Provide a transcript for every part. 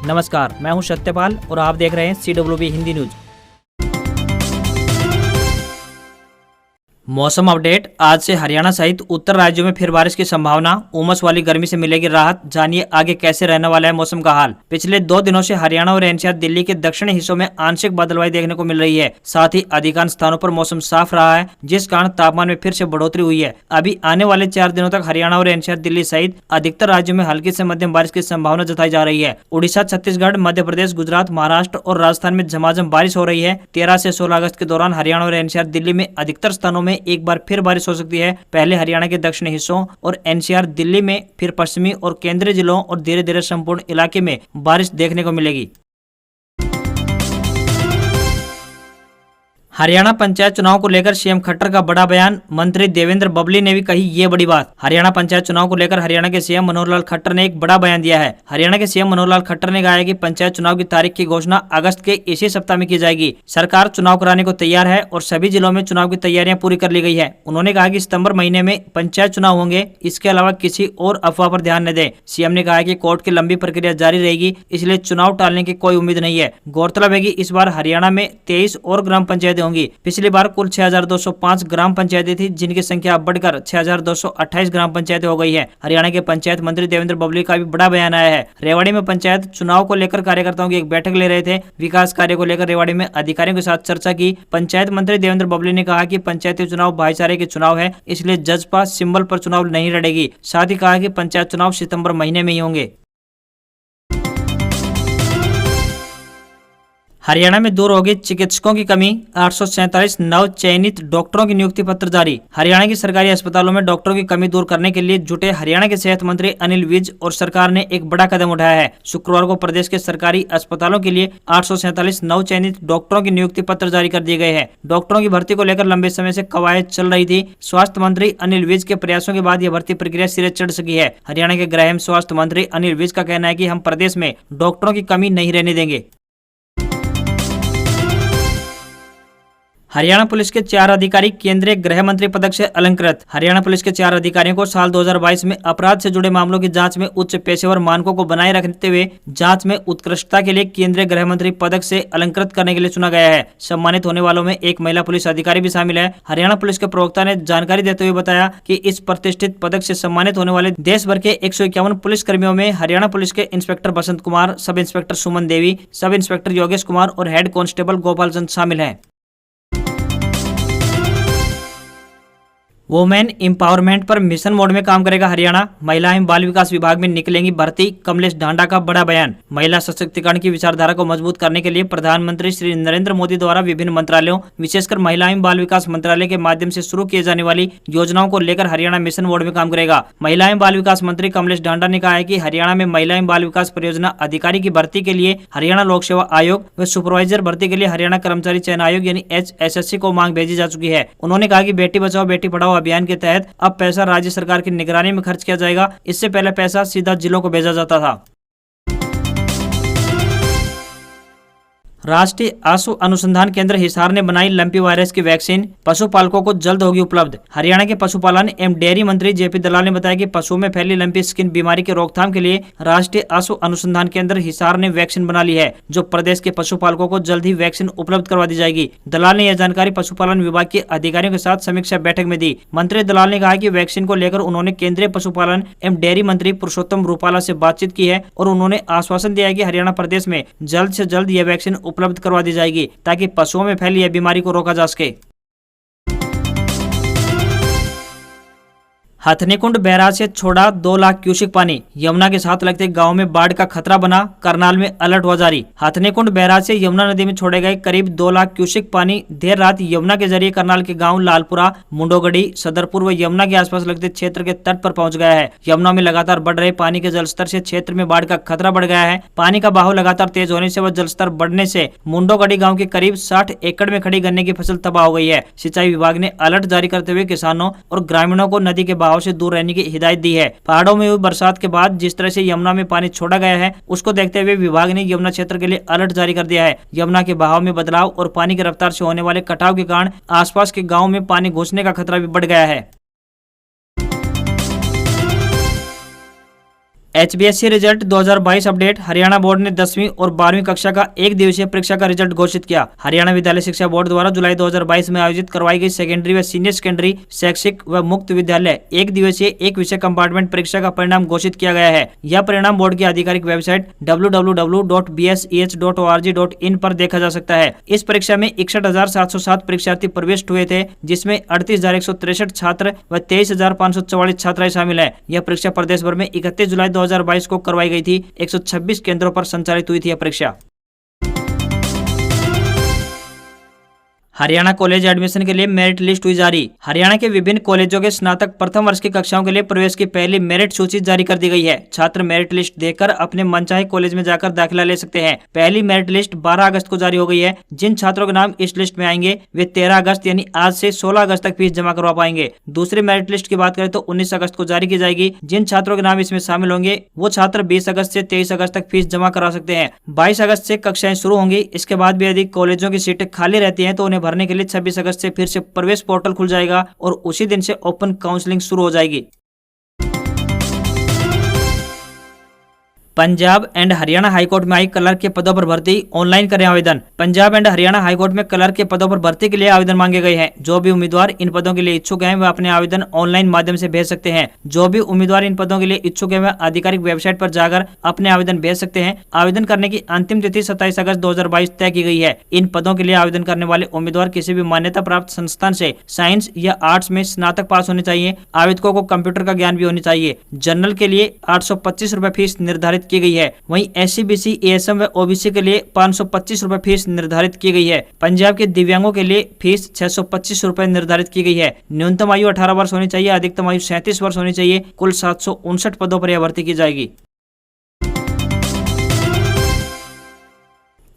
नमस्कार, मैं हूं सत्यपाल और आप देख रहे हैं CWB हिंदी न्यूज। मौसम अपडेट। आज से हरियाणा सहित उत्तर राज्यों में फिर बारिश की संभावना। उमस वाली गर्मी से मिलेगी राहत। जानिए आगे कैसे रहने वाला है मौसम का हाल। पिछले 2 दिनों से हरियाणा और NCR दिल्ली के दक्षिणी हिस्सों में आंशिक बादलवाई देखने को मिल रही है। साथ ही अधिकांश स्थानों पर मौसम साफ रहा है, जिस कारण तापमान में फिर से बढ़ोतरी हुई है। अभी आने वाले 4 दिनों तक हरियाणा और NCR दिल्ली सहित अधिकतर राज्यों में हल्की से मध्यम बारिश की संभावना जताई जा रही है। उड़ीसा, छत्तीसगढ़, मध्य प्रदेश, गुजरात, महाराष्ट्र और राजस्थान में झमाझम बारिश हो रही है। 13 से 16 अगस्त के दौरान हरियाणा और NCR दिल्ली में अधिकतर स्थानों में एक बार फिर बारिश हो सकती है। पहले हरियाणा के दक्षिणी हिस्सों और NCR दिल्ली में, फिर पश्चिमी और केंद्रीय जिलों और धीरे धीरे संपूर्ण इलाके में बारिश देखने को मिलेगी। हरियाणा पंचायत चुनाव को लेकर CM खट्टर का बड़ा बयान। मंत्री देवेंद्र बबली ने भी कही ये बड़ी बात। हरियाणा पंचायत चुनाव को लेकर हरियाणा के CM मनोहर लाल खट्टर ने एक बड़ा बयान दिया है। हरियाणा के CM मनोहर लाल खट्टर ने कहा है कि पंचायत चुनाव की तारीख की घोषणा अगस्त के इसी सप्ताह में की जाएगी। सरकार चुनाव कराने को तैयार है और सभी जिलों में चुनाव की तैयारियां पूरी कर ली गई है। उन्होंने कहा कि सितंबर महीने में पंचायत चुनाव होंगे। इसके अलावा किसी और अफवाह पर ध्यान न दें। CM ने कहा कि कोर्ट की लंबी प्रक्रिया जारी रहेगी, इसलिए चुनाव टालने की कोई उम्मीद नहीं है। गौरतलब है कि इस बार हरियाणा में 23 और ग्राम पंचायतें होंगी। पिछली बार कुल 6205 ग्राम पंचायतें थी, जिनकी संख्या अब बढ़कर 6228 ग्राम पंचायतें हो गई है। हरियाणा के पंचायत मंत्री देवेंद्र बबली का भी बड़ा बयान आया है। रेवाड़ी में पंचायत चुनाव को लेकर कार्यकर्ताओं की एक बैठक ले रहे थे। विकास कार्य को लेकर रेवाड़ी में अधिकारियों के साथ चर्चा की। पंचायत मंत्री देवेंद्र बबली ने कहा कि पंचायती चुनाव भाईचारे के चुनाव है, इसलिए जजपा सिंबल पर चुनाव नहीं लड़ेगी। साथ ही कहा कि पंचायत चुनाव सितंबर महीने में ही होंगे। हरियाणा में दूर होगी चिकित्सकों की कमी। 847 नव चयनित डॉक्टरों की नियुक्ति पत्र जारी। हरियाणा की सरकारी अस्पतालों में डॉक्टरों की कमी दूर करने के लिए जुटे हरियाणा के सेहत मंत्री अनिल विज और सरकार ने एक बड़ा कदम उठाया है। शुक्रवार को प्रदेश के सरकारी अस्पतालों के लिए 847 नव चयनित डॉक्टरों की नियुक्ति पत्र जारी कर दिए गए हैं। डॉक्टरों की भर्ती को लेकर लंबे समय से कवायद चल रही थी। स्वास्थ्य मंत्री अनिल विज के प्रयासों के बाद यह भर्ती प्रक्रिया सिरे चढ़ सकी है। हरियाणा के गृह एवं स्वास्थ्य मंत्री अनिल विज का कहना है कि हम प्रदेश में डॉक्टरों की कमी नहीं रहने देंगे। हरियाणा पुलिस के 4 अधिकारी केंद्रीय गृह मंत्री पदक से अलंकृत। हरियाणा पुलिस के 4 अधिकारियों को साल 2022 में अपराध से जुड़े मामलों की जांच में उच्च पेशेवर मानकों को बनाए रखते हुए जांच में उत्कृष्टता के लिए केंद्रीय गृह मंत्री पदक से अलंकृत करने के लिए चुना गया है। सम्मानित होने वालों में एक महिला पुलिस अधिकारी भी शामिल है। हरियाणा पुलिस के प्रवक्ता ने जानकारी देते हुए बताया कि इस प्रतिष्ठित पदक से सम्मानित होने वाले देश भर के 151 पुलिस कर्मियों में हरियाणा पुलिस के inspector Basant Kumar, sub inspector Suman Devi, sub inspector Yogesh Kumar और हेड कांस्टेबल गोपाल चंद शामिल हैं। वुमेन एम्पावरमेंट पर मिशन मोड में काम करेगा हरियाणा। महिला एवं बाल विकास विभाग में निकलेंगी भर्ती। कमलेश ढांडा का बड़ा बयान। महिला सशक्तिकरण की विचारधारा को मजबूत करने के लिए प्रधानमंत्री श्री नरेंद्र मोदी द्वारा विभिन्न मंत्रालयों, विशेषकर महिला एवं बाल विकास मंत्रालय के माध्यम से शुरू किए जाने वाली योजनाओं को लेकर हरियाणा मिशन मोड में काम करेगा। महिला एवं बाल विकास मंत्री कमलेश ढांडा ने कहा है कि हरियाणा में महिला एवं बाल विकास परियोजना अधिकारी की भर्ती के लिए हरियाणा लोक सेवा आयोग व सुपरवाइजर भर्ती के लिए हरियाणा कर्मचारी चयन आयोग यानी HSSC को मांग भेजी जा चुकी है। उन्होंने कहा कि बेटी बचाओ बेटी पढ़ाओ अभियान के तहत अब पैसा राज्य सरकार की निगरानी में खर्च किया जाएगा। इससे पहले पैसा सीधा जिलों को भेजा जाता था। राष्ट्रीय आशु अनुसंधान केंद्र हिसार ने बनाई लंपी वायरस की वैक्सीन। पशुपालकों को जल्द होगी उपलब्ध। हरियाणा के पशुपालन एवं डेयरी मंत्री JP दलाल ने बताया कि पशुओं में फैली लंपी स्किन बीमारी के रोकथाम के लिए राष्ट्रीय आशु अनुसंधान केंद्र हिसार ने वैक्सीन बना ली है, जो प्रदेश के पशुपालकों को जल्द ही वैक्सीन उपलब्ध करवा दी जाएगी। दलाल ने यह जानकारी पशुपालन विभाग के अधिकारियों के साथ समीक्षा बैठक में दी। मंत्री दलाल ने कहा कि वैक्सीन को लेकर उन्होंने केंद्रीय पशुपालन एवं डेयरी मंत्री पुरुषोत्तम रूपाला से बातचीत की है और उन्होंने आश्वासन दिया है कि हरियाणा प्रदेश में जल्द से जल्द यह वैक्सीन उपलब्ध करवा दी जाएगी, ताकि पशुओं में फैली यह बीमारी को रोका जा सके। हथनीकुंड बैराज से छोड़ा 2 लाख क्यूसेक पानी। यमुना के साथ लगते गांव में बाढ़ का खतरा बना। करनाल में अलर्ट हुआ जारी। हथनीकुंड बैराज से यमुना नदी में छोड़े गए करीब 2 लाख क्यूसेक पानी देर रात यमुना के जरिए करनाल के गांव लालपुरा, मुंडोगढ़ी, सदरपुर व यमुना के आसपास लगते क्षेत्र के तट पर पहुंच गया है। यमुना में लगातार बढ़ रहे पानी के जलस्तर से क्षेत्र में बाढ़ का खतरा बढ़ गया है। पानी का बहाव लगातार तेज होने से व जलस्तर बढ़ने से मुंडोगढ़ी गाँव के करीब 60 एकड़ में खड़ी गन्ने की फसल तबाह हो गई है। सिंचाई विभाग ने अलर्ट जारी करते हुए किसानों और ग्रामीणों को नदी के बहाव से दूर रहने की हिदायत दी है। पहाड़ों में हुई बरसात के बाद जिस तरह से यमुना में पानी छोड़ा गया है, उसको देखते हुए विभाग ने यमुना क्षेत्र के लिए अलर्ट जारी कर दिया है। यमुना के बहाव में बदलाव और पानी की रफ्तार से होने वाले कटाव के कारण आसपास के गाँव में पानी घुसने का खतरा भी बढ़ गया है। HBSC result 2022 update. Haryana board ने 10वीं और 12वीं कक्षा का एक दिवसीय परीक्षा का रिजल्ट घोषित किया। हरियाणा विद्यालय शिक्षा बोर्ड द्वारा जुलाई 2022 में आयोजित करवाई गई सेकेंडरी व सीनियर सेकेंडरी शैक्षिक व मुक्त विद्यालय एक दिवसीय एक विषय कंपार्टमेंट परीक्षा का परिणाम घोषित किया गया है। यह परिणाम बोर्ड की आधिकारिक वेबसाइट www.bseh.org.in पर देखा जा सकता है। इस परीक्षा में 61,707 परीक्षार्थी प्रविष्ट हुए थे, जिसमें 38,163 छात्र व 23,544 छात्राएं शामिल है। यह परीक्षा प्रदेश भर में 31 जुलाई 2022 को करवाई गई थी। 126 केंद्रों पर संचालित हुई थी यह परीक्षा। हरियाणा कॉलेज एडमिशन के लिए मेरिट लिस्ट हुई जारी। हरियाणा के विभिन्न कॉलेजों के स्नातक प्रथम वर्ष की कक्षाओं के लिए प्रवेश की पहली मेरिट सूची जारी कर दी गई है। छात्र मेरिट लिस्ट देखकर अपने मनचाहे कॉलेज में जाकर दाखिला ले सकते हैं। पहली मेरिट लिस्ट 12 अगस्त को जारी हो गई है। जिन छात्रों के नाम इस लिस्ट में आएंगे वे 13 अगस्त यानी आज से 16 अगस्त तक फीस जमा करवा पाएंगे। दूसरी मेरिट लिस्ट की बात करें तो 19 अगस्त को जारी की जाएगी। जिन छात्रों के नाम इसमें शामिल होंगे वो छात्र 20 अगस्त से 23 अगस्त तक फीस जमा करा सकते हैं। 22 अगस्त से कक्षाएं शुरू होंगी। इसके बाद भी यदि कॉलेजों की सीटें खाली रहती हैं तो उन्हें भरने के लिए 26 अगस्त से फिर से प्रवेश पोर्टल खुल जाएगा और उसी दिन से ओपन काउंसलिंग शुरू हो जाएगी। पंजाब एंड हरियाणा हाईकोर्ट में आई क्लर्क के पदों पर भर्ती, ऑनलाइन करें आवेदन। पंजाब एंड हरियाणा हाईकोर्ट में क्लर्क के पदों पर भर्ती के लिए आवेदन मांगे गए हैं। जो भी उम्मीदवार इन पदों के लिए इच्छुक हैं वे अपने आवेदन ऑनलाइन माध्यम से भेज सकते हैं। जो भी उम्मीदवार इन पदों के लिए इच्छुक हैं वे आधिकारिक वेबसाइट पर जाकर अपने आवेदन भेज सकते हैं। आवेदन करने की अंतिम तिथि 27 अगस्त 2022 तय की गई है। इन पदों के लिए आवेदन करने वाले उम्मीदवार किसी भी मान्यता प्राप्त संस्थान से साइंस या आर्ट्स में स्नातक पास होने चाहिए। आवेदकों को कंप्यूटर का ज्ञान भी होनी चाहिए। जनरल के लिए 825 रुपए फीस निर्धारित की गई है। वहीं SC, BC, ASM व OBC के लिए 525 रुपए फीस निर्धारित की गई है। पंजाब के दिव्यांगों के लिए फीस 625 रुपए निर्धारित की गई है। न्यूनतम आयु 18 वर्ष होनी चाहिए, अधिकतम आयु 37 वर्ष होनी चाहिए। कुल 759 पदों पर यह भर्ती की जाएगी।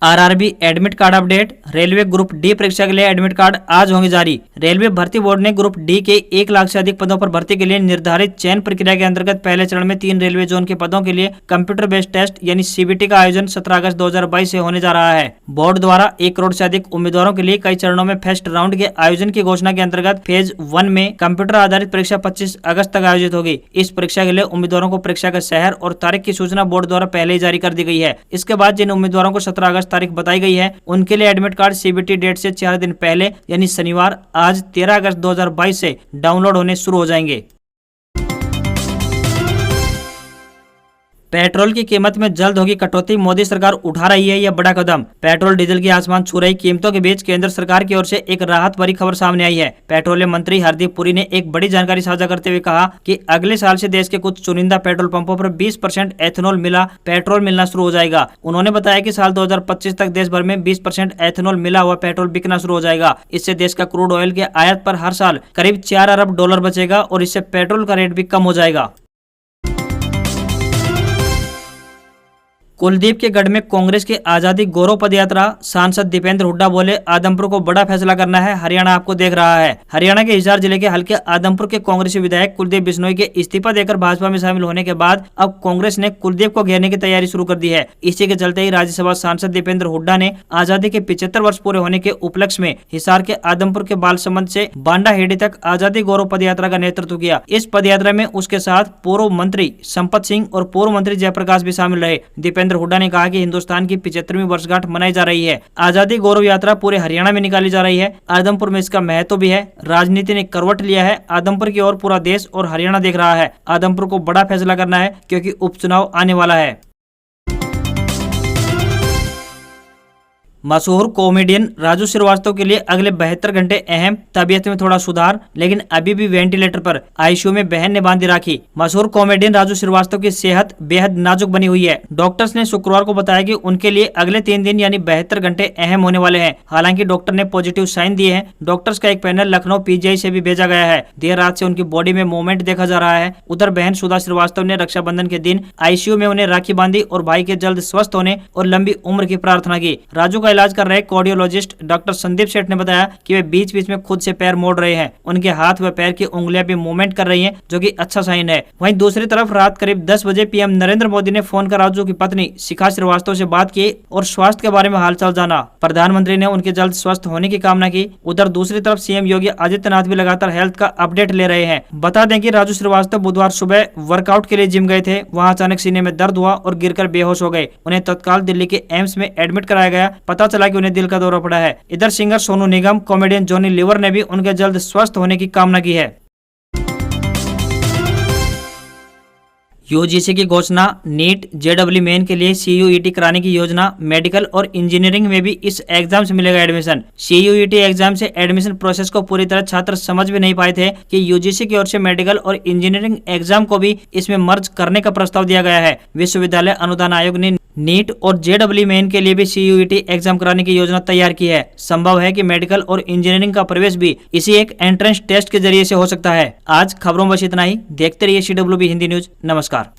RRB admit card update. Railway group D परीक्षा के लिए एडमिट कार्ड आज होंगे जारी। रेलवे भर्ती बोर्ड ने ग्रुप डी के 1 लाख से अधिक पदों पर भर्ती के लिए निर्धारित चयन प्रक्रिया के अंतर्गत पहले चरण में 3 रेलवे जोन के पदों के लिए कंप्यूटर बेस्ड टेस्ट यानी CBT का आयोजन 17 अगस्त 2022 से होने जा रहा है। बोर्ड द्वारा 1 करोड़ से अधिक उम्मीदवारों के लिए कई चरणों में फर्स्ट राउंड के आयोजन की घोषणा के अंतर्गत फेज 1 में कंप्यूटर आधारित परीक्षा 25 अगस्त तक आयोजित होगी। इस परीक्षा के लिए उम्मीदवारों को परीक्षा का शहर और तारीख की सूचना बोर्ड द्वारा पहले ही जारी कर दी गई है। इसके बाद जिन उम्मीदवारों को 17 अगस्त तारीख बताई गई है उनके लिए एडमिट कार्ड CBT डेट से 4 दिन पहले यानी शनिवार आज 13 अगस्त 2022 से डाउनलोड होने शुरू हो जाएंगे। पेट्रोल की कीमत में जल्द होगी कटौती, मोदी सरकार उठा रही है यह बड़ा कदम। पेट्रोल डीजल की आसमान छू रही कीमतों के बीच केंद्र सरकार की ओर से एक राहत भरी खबर सामने आई है। पेट्रोलियम मंत्री हरदीप पुरी ने एक बड़ी जानकारी साझा करते हुए कहा कि अगले साल से देश के कुछ चुनिंदा पेट्रोल पंपों पर 20% एथेनॉल मिला पेट्रोल मिलना शुरू हो जाएगा। उन्होंने बताया कि साल 2025 तक देश भर में 20% एथेनॉल मिला हुआ पेट्रोल बिकना शुरू हो जाएगा। इससे देश का क्रूड ऑयल के आयात पर हर साल करीब 4 अरब डॉलर बचेगा और इससे पेट्रोल का रेट भी कम हो जाएगा। कुलदीप के गढ़ में कांग्रेस की आजादी गौरव पदयात्रा, सांसद दीपेंद्र हुड्डा बोले आदमपुर को बड़ा फैसला करना है, हरियाणा आपको देख रहा है। हरियाणा के हिसार जिले के हल्के आदमपुर के कांग्रेसी विधायक कुलदीप बिश्नोई के इस्तीफा देकर भाजपा में शामिल होने के बाद अब कांग्रेस ने कुलदीप को घेरने की तैयारी शुरू कर दी है। इसी के चलते ही राज्यसभा सांसद दीपेंद्र हुड्डा ने आजादी के 75 वर्ष पूरे होने के उपलक्ष्य में हिसार के आदमपुर के बालसमंद से बांडा हेड़ी तक आजादी गौरव पदयात्रा का नेतृत्व किया। इस पदयात्रा में उसके साथ पूर्व मंत्री संपत सिंह और पूर्व मंत्री जयप्रकाश भी शामिल रहे। दीपेंद्र हुड्डा ने कहा कि हिंदुस्तान की 75वीं वर्षगांठ मनाई जा रही है। आजादी गौरव यात्रा पूरे हरियाणा में निकाली जा रही है। आदमपुर में इसका महत्व भी है। राजनीति ने करवट लिया है। आदमपुर की ओर पूरा देश और हरियाणा देख रहा है। आदमपुर को बड़ा फैसला करना है क्योंकि उपचुनाव आने वाला है। मशहूर कॉमेडियन राजू श्रीवास्तव के लिए अगले 72 घंटे अहम, तबीयत में थोड़ा सुधार लेकिन अभी भी वेंटिलेटर पर, ICU में बहन ने बांधी राखी। मशहूर कॉमेडियन राजू श्रीवास्तव की सेहत बेहद नाजुक बनी हुई है। डॉक्टर्स ने शुक्रवार को बताया कि उनके लिए अगले 3 दिन यानी 72 घंटे अहम होने वाले हैं। हालांकि डॉक्टर ने पॉजिटिव साइन दिए हैं। डॉक्टर्स का एक पैनल लखनऊ PGI से भी भेजा गया है। देर रात से उनकी बॉडी में मूवमेंट देखा जा रहा है। उधर बहन सुधा श्रीवास्तव ने रक्षाबंधन के दिन ICU में उन्हें राखी बांधी और भाई के जल्द स्वस्थ होने और लंबी उम्र की प्रार्थना की। राजू का इलाज कर रहे कार्डियोलॉजिस्ट डॉक्टर संदीप सेठ ने बताया कि वे बीच बीच में खुद से पैर मोड़ रहे हैं। उनके हाथ व पैर की उंगलियां भी मूवमेंट कर रही हैं, जो कि अच्छा साइन है। वहीं दूसरी तरफ रात करीब 10 बजे पीएम नरेंद्र मोदी ने फोन कर राजू की पत्नी शिखा श्रीवास्तव से बात की और स्वास्थ्य के बारे में हालचाल जाना। प्रधानमंत्री ने उनके जल्द स्वस्थ होने की कामना की। उधर दूसरी तरफ सीएम योगी आदित्यनाथ भी लगातार हेल्थ का अपडेट ले रहे हैं। बता दें कि राजू श्रीवास्तव बुधवार सुबह वर्कआउट के लिए जिम गए थे। वहां अचानक सीने में दर्द हुआ और गिरकर बेहोश हो गए। उन्हें तत्काल दिल्ली के एम्स में एडमिट कराया गया। पता चला कि उन्हें दिल का दौरा पड़ा है। इधर singer Sonu Nigam, comedian Johnny liver ने भी उनके जल्द स्वस्थ होने की कामना की है। यूजीसी की घोषणा, नीट जेडब्ल्यू मेन के लिए सीयूईटी कराने की योजना। मेडिकल और इंजीनियरिंग में भी इस एग्जाम से मिलेगा एडमिशन। सीयूईटी एग्जाम से एडमिशन प्रोसेस को पूरी तरह छात्र समझ भी नहीं पाए थे कि यूजीसी की ओर से मेडिकल और इंजीनियरिंग एग्जाम को भी इसमें मर्ज करने का प्रस्ताव दिया गया है। विश्वविद्यालय अनुदान आयोग ने नीट और जेडब्ल्यू मेन के लिए भी सीयूईटी एग्जाम कराने की योजना तैयार की है। संभव है कि मेडिकल और इंजीनियरिंग का प्रवेश भी इसी एक एंट्रेंस टेस्ट के जरिए से हो सकता है। आज खबरों में बस इतना ही। देखते रहिए CWB हिंदी न्यूज। नमस्कार।